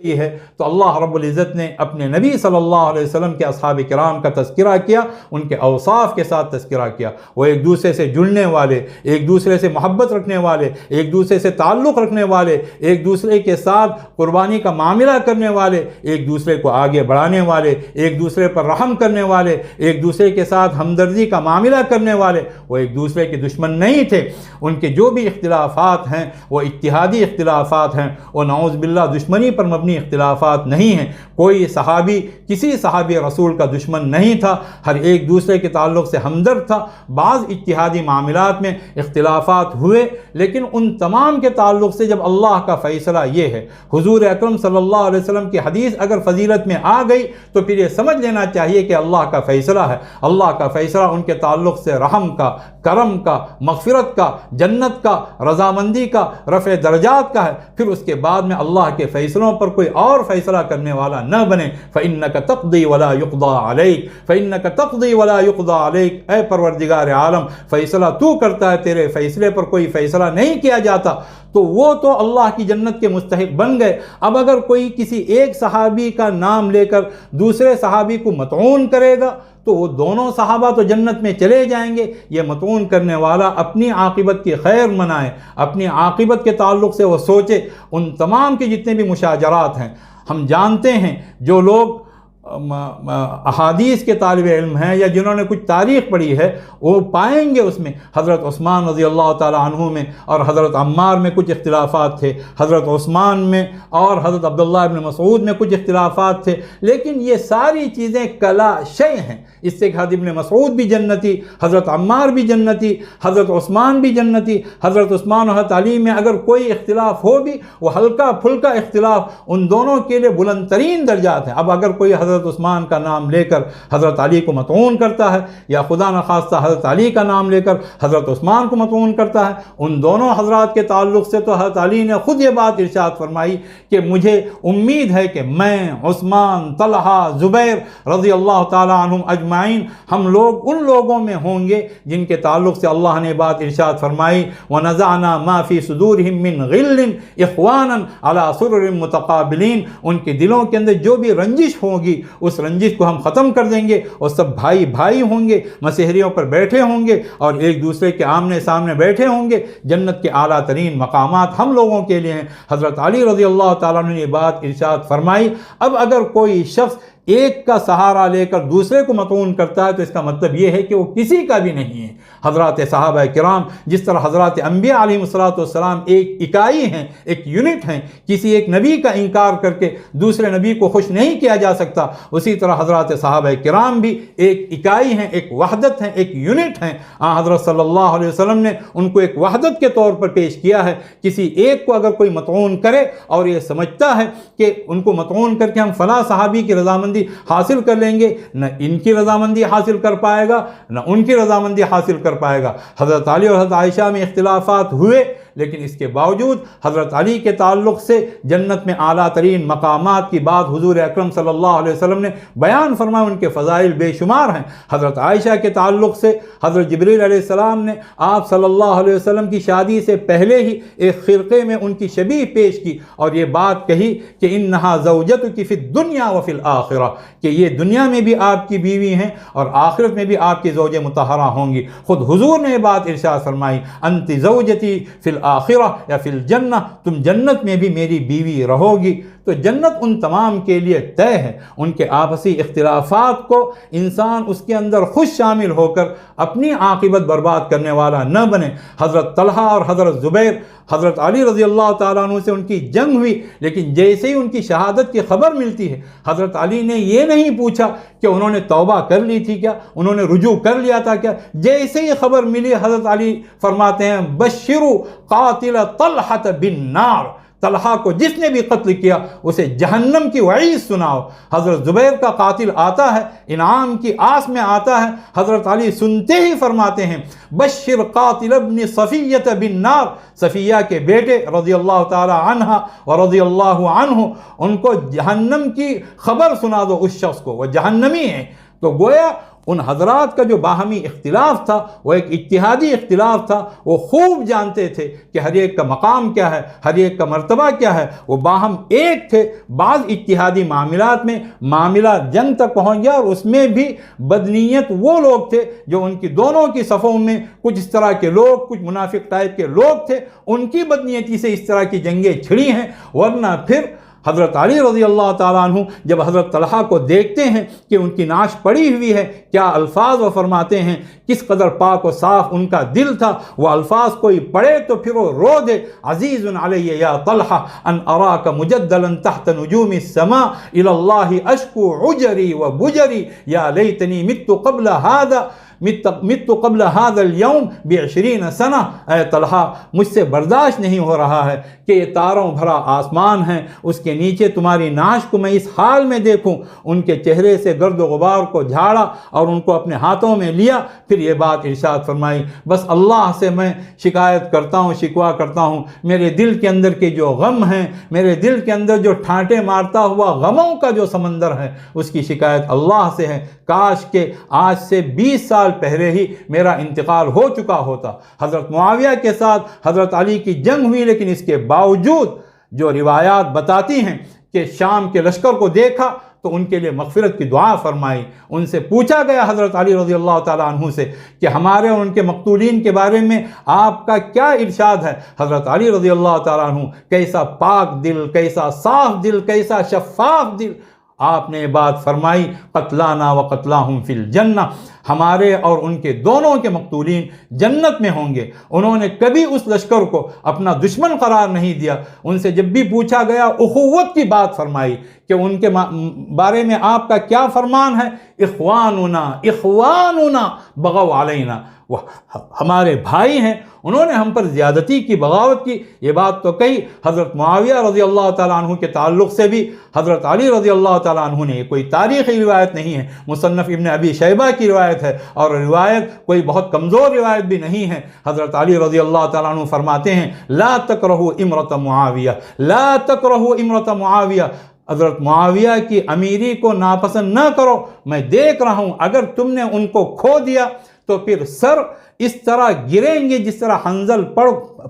یہ ہے تو اللہ رب العزت نے اپنے نبی صلی اللہ علیہ وسلم کے اصحاب کرام کا تذکرہ کیا، ان کے اوصاف کے ساتھ تذکرہ کیا۔ وہ ایک دوسرے سے جڑنے والے، ایک دوسرے سے محبت رکھنے والے، ایک دوسرے سے تعلق رکھنے والے، ایک دوسرے کے ساتھ قربانی کا معاملہ کرنے والے، ایک دوسرے کو آگے بڑھانے والے، ایک دوسرے پر رحم کرنے والے، ایک دوسرے کے ساتھ ہمدردی کا معاملہ کرنے والے۔ وہ ایک دوسرے کے دشمن نہیں تھے۔ ان کے جو بھی اختلافات ہیں وہ اتحادی اختلافات ہیں، اور نعوذ باللہ دشمنی پر مبنی اختلافات نہیں ہیں۔ کوئی صحابی کسی صحابی رسول کا دشمن نہیں تھا، ہر ایک دوسرے کے تعلق سے ہمدرد تھا۔ بعض اتحادی معاملات میں اختلافات ہوئے، لیکن ان تمام کے تعلق سے جب اللہ کا فیصلہ یہ ہے، حضور اکرم صلی اللہ علیہ وسلم کی حدیث اگر فضیلت میں آ گئی تو پھر یہ سمجھ لینا چاہیے کہ اللہ کا فیصلہ ہے۔ اللہ کا فیصلہ ان کے تعلق سے رحم کا، کرم کا، مغفرت کا، جنت کا، رضامندی کا، رفع درجات کا ہے۔ پھر اس کے بعد میں اللہ کے فیصلوں پر کوئی اور فیصلہ کرنے والا نہ بنے۔ فَإِنَّكَ تَقْضِي وَلَا يُقْضَى عَلَيْكَ فَإِنَّكَ تَقْضِي وَلَا يُقْضَى عَلَيْكَ، اے پروردگار عالم، فیصلہ تو کرتا ہے، تیرے فیصلے پر کوئی فیصلہ نہیں کیا جاتا۔ تو وہ تو اللہ کی جنت کے مستحق بن گئے۔ اب اگر کوئی کسی ایک صحابی کا نام لے کر دوسرے صحابی کو مطعون کرے گا تو وہ دونوں صحابہ تو جنت میں چلے جائیں گے۔ یہ مطعون کرنے والا اپنی عاقبت کی خیر منائے، اپنی عاقبت کے تعلق سے وہ سوچے۔ ان تمام کے جتنے بھی مشاجرات ہیں، ہم جانتے ہیں جو لوگ احادیث کے طالب علم ہیں یا جنہوں نے کچھ تاریخ پڑھی ہے، وہ پائیں گے اس میں حضرت عثمان رضی اللہ تعالی عنہ میں اور حضرت عمار میں کچھ اختلافات تھے، حضرت عثمان میں اور حضرت عبداللہ ابن مسعود میں کچھ اختلافات تھے، لیکن یہ ساری چیزیں کلا شے ہیں۔ اس سے کہ حضرت ابن مسعود بھی جنتی، حضرت عمار بھی جنتی، حضرت عثمان بھی جنتی۔ حضرت عثمان اور حضرت علی میں اگر کوئی اختلاف ہو بھی وہ ہلکا پھلکا اختلاف، ان دونوں کے لیے بلند ترین درجات ہیں۔ اب اگر کوئی حضرت عثمان کا نام لے کر حضرت علی کو مطعون کرتا ہے، یا خدا نخواستہ حضرت علی کا نام لے کر حضرت عثمان کو مطعون کرتا ہے، ان دونوں حضرات کے تعلق سے تو حضرت علی نے خود یہ بات ارشاد فرمائی کہ مجھے امید ہے کہ میں، عثمان، طلحہ، زبیر رضی اللہ تعالی عنہم اجمعین، ہم لوگ ان لوگوں میں ہوں گے جن کے تعلق سے اللہ نے بات ارشاد فرمائی وَنَزَعْنَا مَا فِي صُدُورِهِم مِّن غِلٍّ إِخْوَانًا عَلَى سُرُرٍ مُتَقَابِلِينَ۔ ان کے دلوں کے اندر جو بھی رنجش ہوگی اس رنجش کو ہم ختم کر دیں گے، اور سب بھائی بھائی ہوں گے، مسحریوں پر بیٹھے ہوں گے اور ایک دوسرے کے آمنے سامنے بیٹھے ہوں گے۔ جنت کے اعلیٰ ترین مقامات ہم لوگوں کے لیے ہیں۔ حضرت علی رضی اللہ تعالیٰ عنہ نے یہ بات ارشاد فرمائی۔ اب اگر کوئی شخص ایک کا سہارا لے کر دوسرے کو مطعون کرتا ہے تو اس کا مطلب یہ ہے کہ وہ کسی کا بھی نہیں ہے۔ حضرات صحابہ کرام جس طرح حضرات انبیاء علیہ السلام ایک اکائی ہیں، ایک یونٹ ہیں، کسی ایک نبی کا انکار کر کے دوسرے نبی کو خوش نہیں کیا جا سکتا، اسی طرح حضرات صحابہ کرام بھی ایک اکائی ہیں، ایک وحدت ہیں، ایک یونٹ ہیں۔ حضرت صلی اللہ علیہ وسلم نے ان کو ایک وحدت کے طور پر پیش کیا ہے۔ کسی ایک کو اگر کوئی مطعون کرے اور یہ سمجھتا ہے کہ ان کو مطعون کر کے ہم فلاں صحابی کی رضامندی حاصل کر لیں گے، نہ ان کی رضامندی حاصل کر پائے گا نہ ان کی رضامندی حاصل کر پائے گا۔ حضرت علی اور حضرت عائشہ میں اختلافات ہوئے، لیکن اس کے باوجود حضرت علی کے تعلق سے جنت میں اعلیٰ ترین مقامات کی بات حضور اکرم صلی اللہ علیہ وسلم نے بیان فرمایا، ان کے فضائل بے شمار ہیں۔ حضرت عائشہ کے تعلق سے حضرت جبریل علیہ السلام نے آپ صلی اللہ علیہ وسلم کی شادی سے پہلے ہی ایک خرقے میں ان کی شبیہ پیش کی اور یہ بات کہی کہ انہا زوجتک فی الدنیا وفی الآخرہ، کہ یہ دنیا میں بھی آپ کی بیوی ہیں اور آخرت میں بھی آپ کی زوجہ مطہرہ ہوں گی۔ خود حضور نے یہ بات ارشاد فرمائی، انت زوجتی فی الآخرہ یا فی الجنہ، تم جنت میں بھی میری بیوی رہو گی۔ تو جنت ان تمام کے لیے طے ہے۔ ان کے آپسی اختلافات کو انسان اس کے اندر خود شامل ہو کر اپنی عاقبت برباد کرنے والا نہ بنے۔ حضرت طلحہ اور حضرت زبیر، حضرت علی رضی اللہ تعالیٰ عنہ سے ان کی جنگ ہوئی، لیکن جیسے ہی ان کی شہادت کی خبر ملتی ہے حضرت علی نے یہ نہیں پوچھا کہ انہوں نے توبہ کر لی تھی کیا، انہوں نے رجوع کر لیا تھا کیا۔ جیسے ہی خبر ملی حضرت علی فرماتے ہیں بشروا قاتل طلحہ بالنار، طلحہ کو جس نے بھی قتل کیا اسے جہنم کی وعید سناؤ۔ حضرت زبیر کا قاتل آتا ہے، انعام کی آس میں آتا ہے، حضرت علی سنتے ہی فرماتے ہیں بشر قاتل ابن صفیہ بالنار، صفیہ کے بیٹے رضی اللہ تعالی عنہ و رضی اللہ عنہ، ان کو جہنم کی خبر سنا دو، اس شخص کو وہ جہنمی ہیں۔ تو گویا ان حضرات کا جو باہمی اختلاف تھا وہ ایک اجتہادی اختلاف تھا، وہ خوب جانتے تھے کہ ہر ایک کا مقام کیا ہے، ہر ایک کا مرتبہ کیا ہے، وہ باہم ایک تھے۔ بعض اجتہادی معاملات میں معاملہ جنگ تک پہنچ گیا، اور اس میں بھی بدنیت وہ لوگ تھے جو ان کی دونوں کی صفوں میں کچھ اس طرح کے لوگ، کچھ منافق ٹائپ کے لوگ تھے، ان کی بدنیتی سے اس طرح کی جنگیں چھڑی ہیں۔ ورنہ پھر حضرت علی رضی اللہ تعالیٰ عنہ جب حضرت طلحہ کو دیکھتے ہیں کہ ان کی نعش پڑی ہوئی ہے، کیا الفاظ وہ فرماتے ہیں، کس قدر پاک و صاف ان کا دل تھا، وہ الفاظ کوئی پڑھے تو پھر وہ رو دے، عزیز علی یا طلحہ ان اراک مجدلا تحت نجوم السماء الی اللہ اشکو عجری و بجری یا لیتنی مت قبل هذا مت قبل هذا اليوم ب20 سنہ۔ اے طلحہ، مجھ سے برداشت نہیں ہو رہا ہے کہ یہ تاروں بھرا آسمان ہے، اس کے نیچے تمہاری نعش کو میں اس حال میں دیکھوں۔ ان کے چہرے سے گرد و غبار کو جھاڑا اور ان کو اپنے ہاتھوں میں لیا، پھر یہ بات ارشاد فرمائی، بس اللہ سے میں شکایت کرتا ہوں، شکوہ کرتا ہوں، میرے دل کے اندر کے جو غم ہیں، میرے دل کے اندر جو ٹھانٹے مارتا ہوا غموں کا جو سمندر ہے، اس کی شکایت اللہ سے ہے۔ کاش کہ آج سے 20 سال پہلے ہی میرا انتقال ہو چکا ہوتا۔ حضرت معاویہ کے ساتھ حضرت علی کی جنگ ہوئی، لیکن اس کے باوجود جو روایات بتاتی ہیں کہ شام کے لشکر کو دیکھا تو ان کے لیے مغفرت کی دعا فرمائی۔ ان سے پوچھا گیا حضرت علی رضی اللہ تعالیٰ عنہ سے کہ ہمارے اور ان کے مقتولین کے بارے میں آپ کا کیا ارشاد ہے؟ حضرت علی رضی اللہ تعالیٰ عنہ کیسا پاک دل، کیسا صاف دل، کیسا شفاف دل، آپ نے بات فرمائی، قتلانا و قتلاہم فی الجنہ، ہمارے اور ان کے دونوں کے مقتولین جنت میں ہوں گے۔ انہوں نے کبھی اس لشکر کو اپنا دشمن قرار نہیں دیا۔ ان سے جب بھی پوچھا گیا اخوت کی بات فرمائی کہ ان کے بارے میں آپ کا کیا فرمان ہے؟ اخواننا بغوا علینا، وہ ہمارے بھائی ہیں، انہوں نے ہم پر زیادتی کی، بغاوت کی۔ یہ بات تو کہی۔ حضرت معاویہ رضی اللہ تعالیٰ عنہ کے تعلق سے بھی حضرت علی رضی اللہ تعالیٰ عنہ نے، یہ کوئی تاریخی روایت نہیں ہے، مصنف ابن ابی شیبہ کی روایت ہے، اور روایت کوئی بہت کمزور روایت بھی نہیں ہے۔ حضرت علی رضی اللہ تعالیٰ عنہ فرماتے ہیں، لا تکرہوا امرۃ معاویہ، لا تکرہوا امرۃ معاویہ، حضرت معاویہ کی امیری کو ناپسند نہ کرو، میں دیکھ رہا ہوں اگر تم نے ان کو کھو دیا تو پھر سر اس طرح گریں گے جس طرح حنظل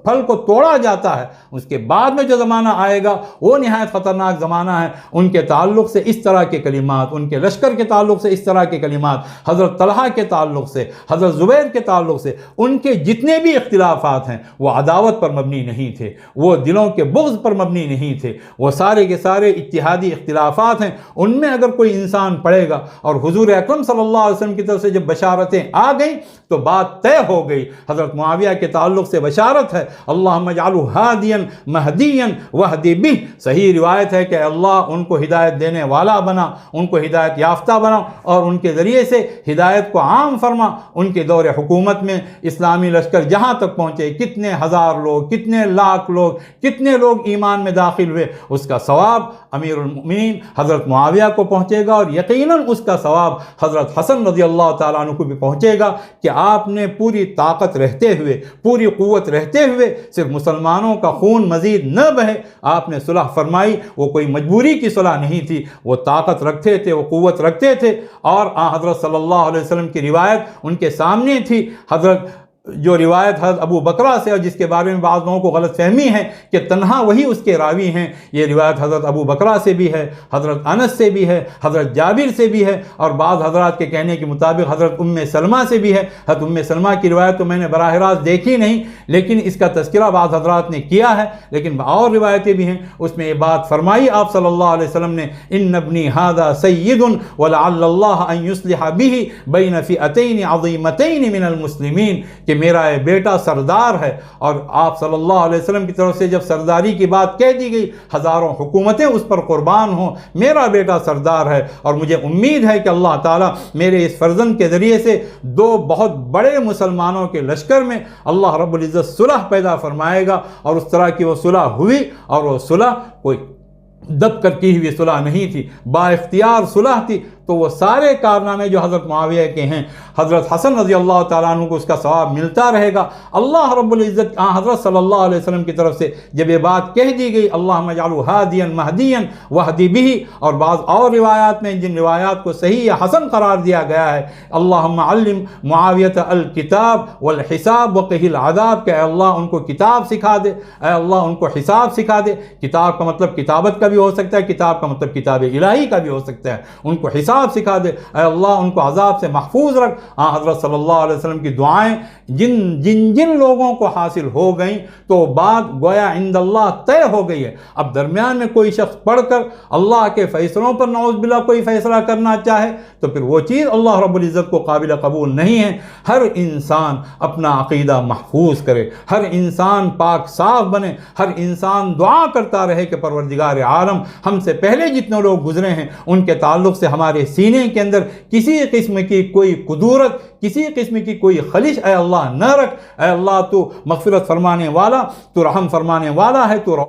پھل کو توڑا جاتا ہے۔ اس کے بعد میں جو زمانہ آئے گا وہ نہایت خطرناک زمانہ ہے۔ ان کے تعلق سے اس طرح کے کلمات، ان کے لشکر کے تعلق سے اس طرح کے کلمات، حضرت طلحہ کے تعلق سے، حضرت زبیر کے تعلق سے، ان کے جتنے بھی اختلافات ہیں وہ عداوت پر مبنی نہیں تھے، وہ دلوں کے بغض پر مبنی نہیں تھے، وہ سارے کے سارے اجتہادی اختلافات ہیں۔ ان میں اگر کوئی انسان پڑھے گا، اور حضور اکرم صلی اللہ علیہ وسلم کی طرف سے جب بشارتیں آ گئیں تو بات طے ہو گئی۔ حضرت معاویہ کے تعلق سے بشارت ہے، اللہم اجعلہ ہادیا مہدیا واہدی بہ، صحیح روایت ہے کہ اللہ ان کو ہدایت دینے والا بنا، ان کو ہدایت یافتہ بنا، اور ان کے ذریعے سے ہدایت کو عام فرما۔ ان کے دور حکومت میں اسلامی لشکر جہاں تک پہنچے، کتنے ہزار لوگ، کتنے لاکھ لوگ، کتنے لوگ ایمان میں داخل ہوئے، اس کا ثواب امیر المؤمنین حضرت معاویہ کو پہنچے گا، اور یقیناً اس کا ثواب حضرت حسن رضی اللہ تعالیٰ عنہ کو بھی پہنچے گا کہ آپ نے پوری طاقت رہتے ہوئے، پوری قوت رہتے ہوئے صرف مسلمانوں کا خون مزید نہ بہے، آپ نے صلح فرمائی۔ وہ کوئی مجبوری کی صلح نہیں تھی، وہ طاقت رکھتے تھے، وہ قوت رکھتے تھے، اور حضرت صلی اللہ علیہ وسلم کی روایت ان کے سامنے تھی۔ حضرت جو روایت حضرت ابو بکرہ سے، اور جس کے بارے میں بعض لوگوں کو غلط فہمی ہے کہ تنہا وہی اس کے راوی ہیں، یہ روایت حضرت ابو بکرہ سے بھی ہے، حضرت انس سے بھی ہے، حضرت جابر سے بھی ہے، اور بعض حضرات کے کہنے کے مطابق حضرت ام سلمہ سے بھی ہے۔ حضرت ام سلمہ کی روایت تو میں نے براہ راست دیکھی نہیں، لیکن اس کا تذکرہ بعض حضرات نے کیا ہے، لیکن اور روایتیں بھی ہیں، اس میں یہ بات فرمائی آپ صلی اللہ علیہ وسلم نے، ان ابنی ھذا سید ولعل اللہ ان یصلح به بین فئتین عظیمتین من المسلمین، کہ میرا یہ بیٹا سردار ہے۔ اور آپ صلی اللہ علیہ وسلم کی طرف سے جب سرداری کی بات کہہ دی گئی، ہزاروں حکومتیں اس پر قربان ہوں، میرا بیٹا سردار ہے، اور مجھے امید ہے کہ اللہ تعالیٰ میرے اس فرزند کے ذریعے سے دو بہت بڑے مسلمانوں کے لشکر میں اللہ رب العزت صلح پیدا فرمائے گا۔ اور اس طرح کی وہ صلح ہوئی، اور وہ صلح کوئی دب کر کی ہوئی صلح نہیں تھی، با اختیار صلح تھی۔ تو وہ سارے کارنامے جو حضرت معاویہ کے ہیں، حضرت حسن رضی اللہ تعالیٰ عنہ کو اس کا ثواب ملتا رہے گا۔ اللہ رب العزت حضرت صلی اللہ علیہ وسلم کی طرف سے جب یہ بات کہہ دی گئی، اللہم اجعلہ ہادیا مہدیا واہدی بہ، اور بعض اور روایات میں جن روایات کو صحیح یا حسن قرار دیا گیا ہے، اللہم علم معاویۃ الکتاب والحساب وقہ العذاب، کہ اے اللہ ان کو کتاب سکھا دے، اے اللہ ان کو حساب سکھا دے۔ کتاب کا مطلب کتابت کا بھی ہو سکتا ہے، کتاب کا مطلب کتاب الہی کا بھی ہو سکتا ہے، ان کو حساب سکھا دے، اے اللہ ان کو عذاب سے محفوظ رکھ۔ حضرت صلی اللہ علیہ وسلم کی دعائیں جن لوگوں کو حاصل ہو گئیں تو بات گویا عند اللہ طے ہو گئی ہے۔ اب درمیان میں کوئی شخص پڑھ کر اللہ کے فیصلوں پر نعوذ باللہ کوئی فیصلہ کرنا چاہے تو پھر وہ چیز اللہ رب العزت کو قابل قبول نہیں ہے۔ ہر انسان اپنا عقیدہ محفوظ کرے، ہر انسان پاک صاف بنے، ہر انسان دعا کرتا رہے کہ پروردگار عالم ہم سے پہلے جتنے لوگ گزرے ہیں ان کے تعلق سے ہمارے سینے کے اندر کسی قسم کی کوئی قدورت، کسی قسم کی کوئی خلش اے اللہ نہ رکھ۔ اے اللہ تو مغفرت فرمانے والا، تو رحم فرمانے والا ہے، تو